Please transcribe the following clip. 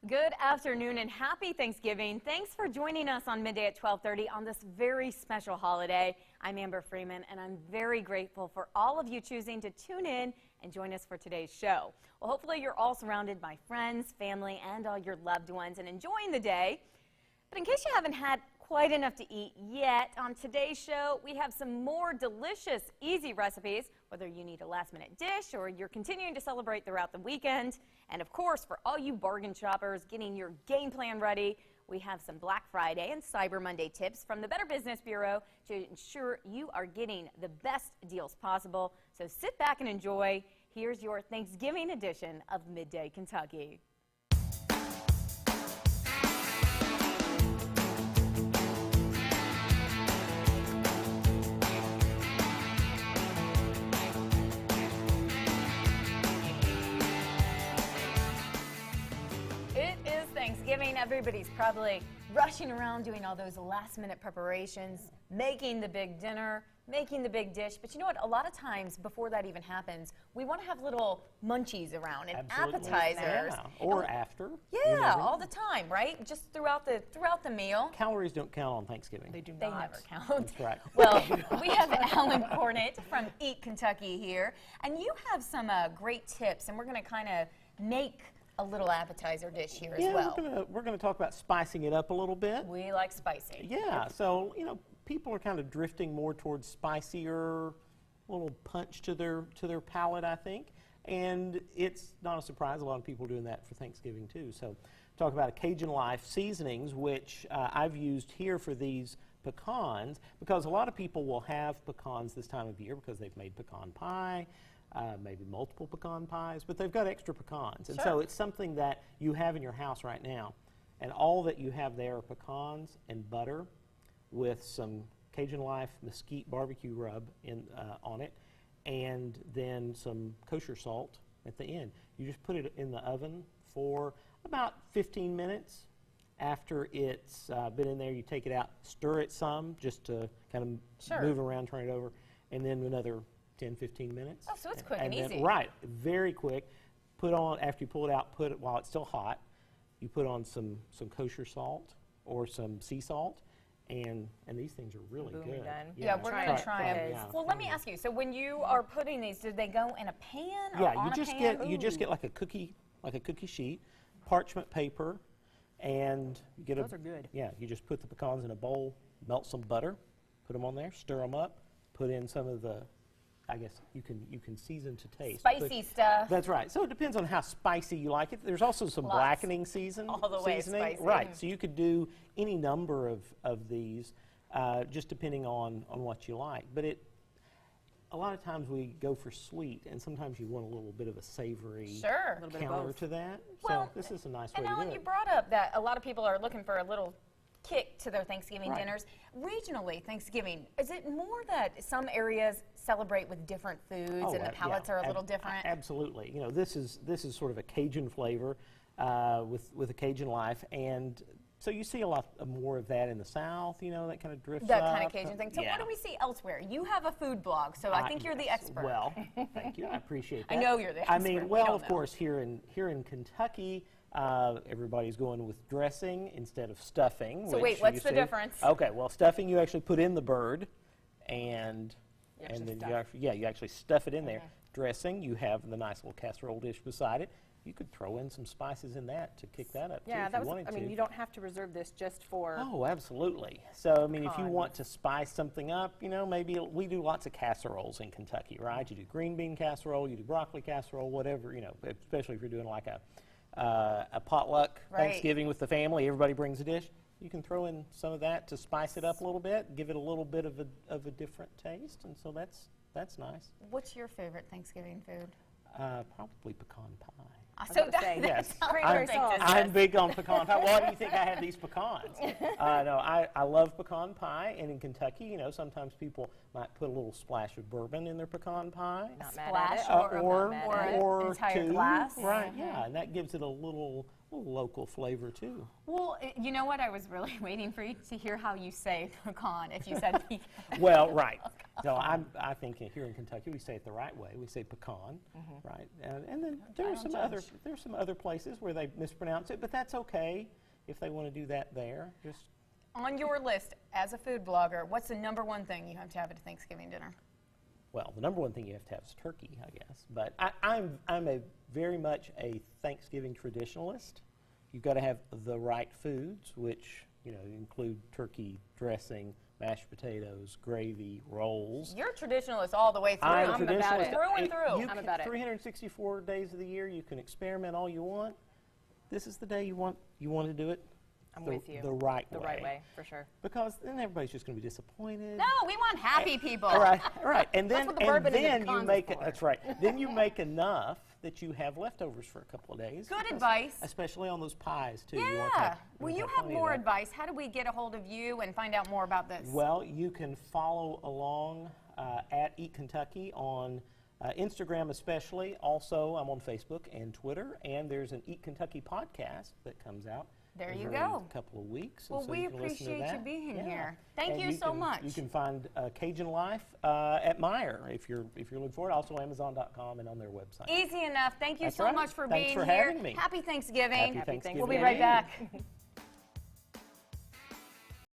Good afternoon and happy Thanksgiving. Thanks for joining us on Midday at 12:30 on this very special holiday. I'm Amber Freeman and I'm very grateful for all of you choosing to tune in and join us for today's show. Well, hopefully you're all surrounded by friends, family, and all your loved ones and enjoying the day. But in case you haven't had quite enough to eat yet, on today's show we have some more delicious, easy recipes, whether you need a last-minute dish or you're continuing to celebrate throughout the weekend. And of course, for all you bargain shoppers getting your game plan ready, we have some Black Friday and Cyber Monday tips from the Better Business Bureau to ensure you are getting the best deals possible. So sit back and enjoy. Here's your Thanksgiving edition of Midday Kentucky. Thanksgiving, everybody's probably rushing around doing all those last-minute preparations, making the big dinner, making the big dish. But you know what? A lot of times before that even happens, we want to have little munchies around and appetizers. Yeah. Or after. Yeah, all the time, right? Just throughout the meal. Calories don't count on Thanksgiving. They do not. They never count. That's right. Well, we have Alan Cornett from Eat Kentucky here, and you have some great tips, and we're going to kind of make a little appetizer dish here as well. We're gonna talk about spicing it up a little bit. We like spicy. Yeah, so people are kind of drifting more towards spicier, a little punch to their palate, I think. And it's not a surprise, a lot of people are doing that for Thanksgiving too. So talk about Cajun Life seasonings, which I've used here for these pecans, because a lot of people will have pecans this time of year because they've made pecan pie, maybe multiple pecan pies, but they've got extra pecans. And so it's something that you have in your house right now. And all that you have there are pecans and butter with some Cajun Life mesquite barbecue rub on it, and then some kosher salt at the end. You just put it in the oven for about 15 minutes. After it's been in there, you take it out, stir it some just to kind of move around, turn it over, and then another 10-15 minutes. Oh, so it's quick and easy. Right, very quick. Put on, after you pull it out, put it while it's still hot, you put on some kosher salt or some sea salt, and these things are really good. Yeah, we're going to try it. Well, let me ask you, so when you are putting these, do they go in a pan or on a pan? You just get like a cookie sheet, parchment paper, and you get Those are good. Yeah, you just put the pecans in a bowl, melt some butter, put them on there, stir them up, put in some of the, I guess you can season to taste. Spicy stuff. That's right. So it depends on how spicy you like it. There's also some blackening seasoning. All the way spicy. Right. So you could do any number of these, just depending on what you like. But a lot of times we go for sweet, and sometimes you want a little bit of a savory counter to that. Well, so this is a nice way and to Alan, do it. you brought up that a lot of people are looking for a little kick to their Thanksgiving dinners. Regionally, Thanksgiving, is it more that some areas celebrate with different foods and the palates are a little different? Absolutely. This is sort of a Cajun flavor with a Cajun Life, and so you see a lot more of that in the South. That kind of drifts that up. Kind of Cajun thing. So what do we see elsewhere? You have a food blog, so I think you're the expert. Well, thank you. I appreciate that. I know you're the expert. I mean, well, of course, here in Kentucky, everybody's going with dressing instead of stuffing. So wait, what's the difference? Okay, well, stuffing you actually put in the bird, and then you actually stuff it in there. Dressing, you have the nice little casserole dish beside it. You could throw in some spices in that to kick that up too, if you wanted to. I mean, you don't have to reserve this just for. Oh, absolutely. So, I mean, if you want to spice something up, maybe we do lots of casseroles in Kentucky, right? You do green bean casserole, you do broccoli casserole, whatever, especially if you're doing like a potluck Thanksgiving with the family, everybody brings a dish. You can throw in some of that to spice it up a little bit, give it a little bit of a different taste, and so that's nice. What's your favorite Thanksgiving food? Probably pecan pie. So yes, I'm big on pecan pie. Why do you think I have these pecans? No, I love pecan pie, and in Kentucky, sometimes people might put a little splash of bourbon in their pecan pie. Not mad at it. Splash or an entire two. glass. Right, yeah, and that gives it a little local flavor too. Well, you know what? I was really waiting for you to hear how you say pecan if you said pecan. Well, right. No, I think here in Kentucky we say it the right way. We say pecan, right? And then there are some other places where they mispronounce it, but that's okay if they want to do that there. Just On your list, as a food blogger, what's the #1 thing you have to have at a Thanksgiving dinner? well, the #1 thing you have to have is turkey, I guess. But I'm a very much a Thanksgiving traditionalist. You've got to have the right foods, which include turkey dressing, mashed potatoes, gravy, rolls. You're a traditionalist all the way through. I'm a about it. Through and through. I'm about it. 364 days of the year, you can experiment all you want. This is the day you want to do it. I'm with you. The right The way. right way, for sure. Because then everybody's just going to be disappointed. No, we want happy people. All right. And then what the bourbon and the you pecans make are it. for. That's right. Then you make enough that you have leftovers for a couple of days. Good because- advice. Especially on those pies too. You want Yeah. that- Well, want you that have plenty of more that. advice. How do we get a hold of you and find out more about this? Well, you can follow along at Eat Kentucky on Instagram especially. Also, I'm on Facebook and Twitter, and there's an Eat Kentucky podcast that comes out. There you every go. couple of weeks. and Well, so we you can listen to appreciate you that. being Yeah. here. Thank And you so much. You can find Cajun Life at Meijer if you're looking for it. Also Amazon.com and on their website. Easy enough. Thank you That's so right. much for Thanks being for here. having me. Happy Thanksgiving. Happy Thanksgiving. We'll be right back.